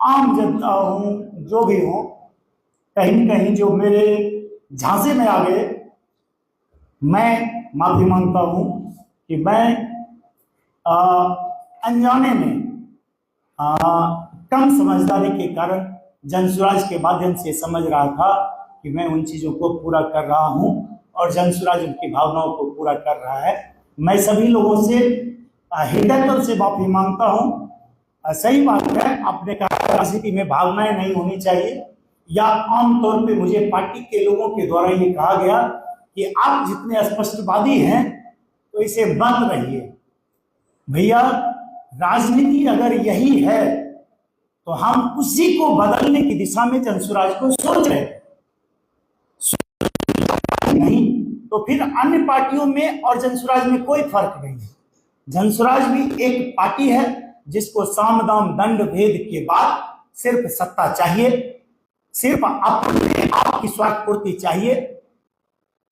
आम जनता हूँ, जो भी हो, कहीं न कहीं जो मेरे झांसे में आ गए, मैं माफी मांगता हूँ कि मैं अनजाने में कम समझदारी के कारण जनसुराज के माध्यम से समझ रहा था कि मैं उन चीजों को पूरा कर रहा हूं और जनसुराज उनकी भावनाओं को पूरा कर रहा है। मैं सभी लोगों से हृदय से माफी मांगता हूं। सही बात है, आपने कहा राजनीति में भावनाएं नहीं होनी चाहिए, या आमतौर पे मुझे पार्टी के लोगों के द्वारा ये कहा गया कि आप जितने स्पष्टवादी हैं तो इसे बंद रहिए। भैया, राजनीति अगर यही है तो हम उसी को बदलने की दिशा में जनसुराज को सोच रहे हैं, नहीं तो फिर अन्य पार्टियों में और जनसुराज में कोई फर्क नहीं है। जनसुराज भी एक पार्टी है जिसको साम दाम दंड भेद के बाद सिर्फ सत्ता चाहिए, सिर्फ अपने आप की स्वार्थ पूर्ति चाहिए।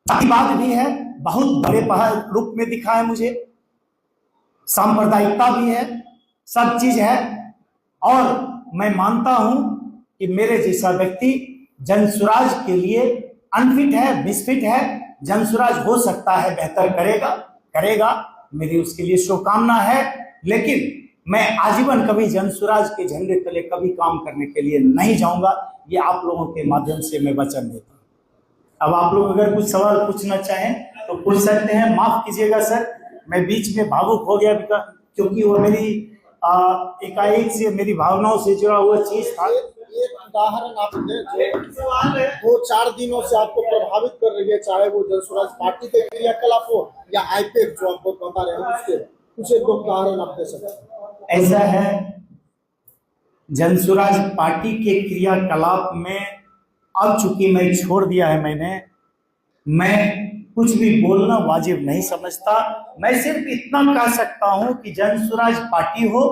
बात भी है, बहुत बड़े रूप में दिखा है मुझे, सांप्रदायिकता भी है, सब चीज है। और मैं मानता हूं कि मेरे जैसा व्यक्ति जनसुराज के लिए अनफिट है, मिसफिट है। जनसुराज हो सकता है बेहतर करेगा, मेरी उसके लिए शुभकामना है, लेकिन मैं आजीवन कभी जनसुराज के झंडे तले कभी काम करने के लिए नहीं जाऊंगा। ये आप लोगों के माध्यम से मैं वचन देता हूं। अब आप लोग अगर कुछ सवाल पूछना चाहें तो पूछ सकते हैं। माफ कीजिएगा सर, मैं बीच में भावुक हो गया क्योंकि वो मेरी एकाएक से मेरी भावनाओं से जुड़ा हुआ चीज था। एक उदाहरण आप दें वो 4 दिनों से आपको प्रभावित कर रही है, चाहे वो जनसुराज पार्टी के क्रियाकलाप हो या आईपैक जो आपको बता रहे हैं उसके कुछ एक उदाहरण आप दे सकते हैं। ऐसा है, जनसुराज पार्टी के क्रियाकलाप में अब चूंकि मैं छोड़ दिया है, मैं कुछ भी बोलना वाजिब नहीं समझता। मैं सिर्फ इतना कह सकता हूं कि जनसुराज पार्टी हो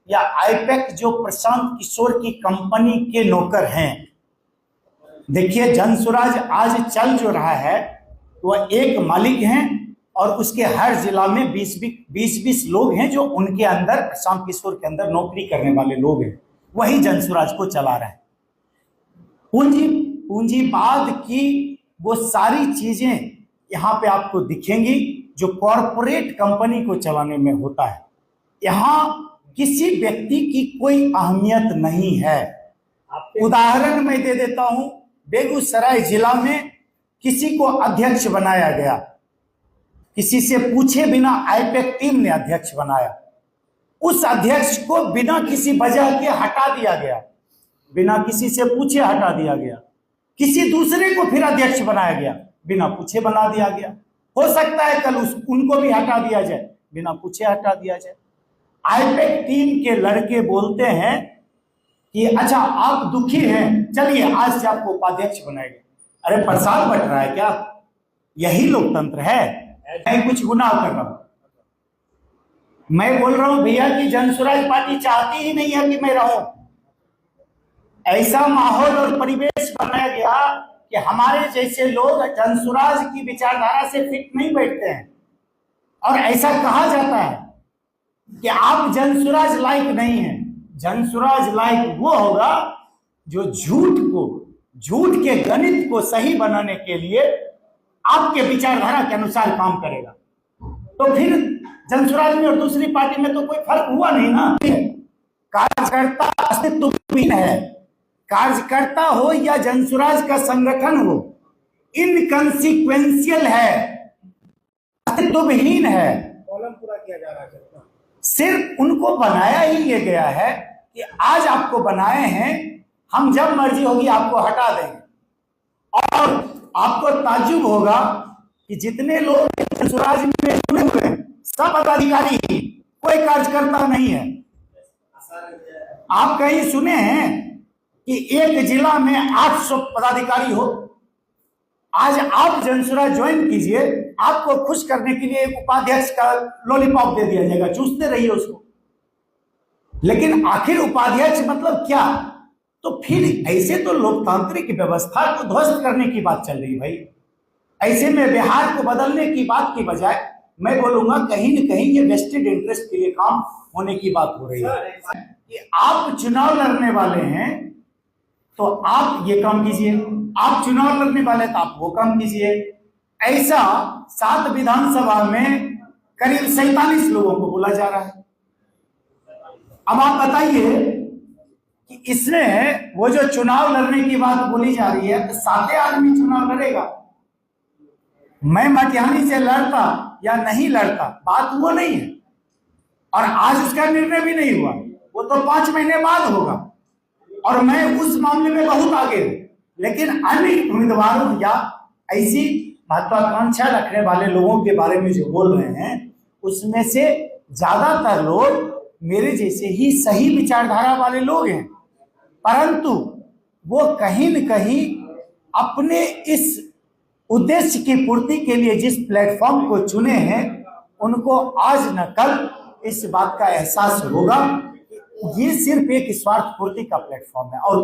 या आईपैक जो प्रशांत किशोर की कंपनी के नौकर हैं। देखिए, जनसुराज आज चल जो रहा है वह एक मालिक हैं और उसके हर जिला में 20-20 लोग हैं जो उनके अंदर, प्रशांत किशोर के अंदर नौकरी करने वाले लोग हैं, वही जनसुराज को चला रहे हैं। पूंजीवाद की वो सारी चीजें यहाँ पे आपको दिखेंगी जो कॉरपोरेट कंपनी को चलाने में होता है। यहाँ किसी व्यक्ति की कोई अहमियत नहीं है। उदाहरण मैं दे देता हूं, बेगूसराय जिला में किसी को अध्यक्ष बनाया गया, किसी से पूछे बिना आईपैक टीम ने अध्यक्ष बनाया। उस अध्यक्ष को बिना किसी वजह के हटा दिया गया, बिना किसी से पूछे हटा दिया गया। किसी दूसरे को फिर अध्यक्ष बनाया गया, बिना पूछे बना दिया गया। हो सकता है कल उनको भी हटा दिया जाए, बिना पूछे हटा दिया जाए। आईपैक टीम के लड़के बोलते हैं कि अच्छा आप दुखी हैं, चलिए आज से आपको उपाध्यक्ष बनाएंगे। अरे प्रसाद बट रहा है क्या? यही लोकतंत्र है? मैं कुछ गुनाह कर रहा हूं? मैं बोल रहा हूं भैया कि जनसुराज पार्टी चाहती ही नहीं है कि मैं रहूं। ऐसा माहौल और परिवेश बनाया गया कि हमारे जैसे लोग जनसुराज की विचारधारा से फिट नहीं बैठते हैं, और ऐसा कहा जाता है कि आप जनसुराज लायक नहीं हैं। जनसुराज लायक वो होगा जो झूठ के गणित को सही बनाने के लिए आपके विचारधारा के अनुसार काम करेगा। तो फिर जनसुराज में और दूसरी पार्टी में तो कोई फर्क हुआ नहीं ना। कार्यकर्ता अस्तित्वहीन है, कार्यकर्ता हो या जनसुराज का संगठन हो, इनकंसिक्वेंशियल है, अस्तित्वहीन है। कॉलम पूरा किया जा रहा है। सिर्फ उनको बनाया ही ये गया है कि आज आपको बनाए हैं, हम जब मर्जी होगी आपको हटा देंगे। और आपको ताज्जुब होगा कि जितने लोग जनसुराज में जुड़े हुए हैं सब पदाधिकारी ही, कोई कार्यकर्ता नहीं है। आप कहीं सुने हैं कि एक जिला में 800 पदाधिकारी हो? आज आप जनसुराज ज्वाइन कीजिए, आपको खुश करने के लिए एक उपाध्यक्ष का लॉलीपॉप दे दिया जाएगा, चूसते रहिए उसको। लेकिन आखिर उपाध्यक्ष मतलब क्या? तो फिर ऐसे तो लोकतांत्रिक व्यवस्था को ध्वस्त करने की बात चल रही भाई। ऐसे में बिहार को बदलने की बात की बजाय मैं बोलूंगा कहीं न कहीं ये वेस्टेड इंटरेस्ट के लिए काम होने की बात हो रही है। कि आप चुनाव लड़ने वाले हैं तो आप ये काम कीजिए, आप चुनाव लड़ने वाले तो आप वो काम कीजिए। ऐसा 7 विधानसभा में करीब 47 लोगों को बोला जा रहा है। अब आप बताइए कि इसमें वो जो चुनाव लड़ने की बात बोली जा रही है, तो 7 आदमी चुनाव लड़ेगा। मैं मटिहानी से लड़ता या नहीं लड़ता, बात वो नहीं है, और आज उसका निर्णय भी नहीं हुआ, वो तो 5 महीने बाद होगा। और मैं उस मामले में बहुत आगे हूं, लेकिन अन्य उम्मीदवारों या ऐसी महत्वाकांक्षा रखने वाले लोगों के बारे में जो बोल रहे हैं, उसमें से ज्यादातर लोग मेरे जैसे ही सही विचारधारा वाले लोग हैं, परंतु वो कहीं न कहीं अपने इस उद्देश्य की पूर्ति के लिए जिस प्लेटफॉर्म को चुने हैं, उनको आज न कल इस बात का एहसास होगा कि ये सिर्फ एक स्वार्थ पूर्ति का प्लेटफॉर्म है और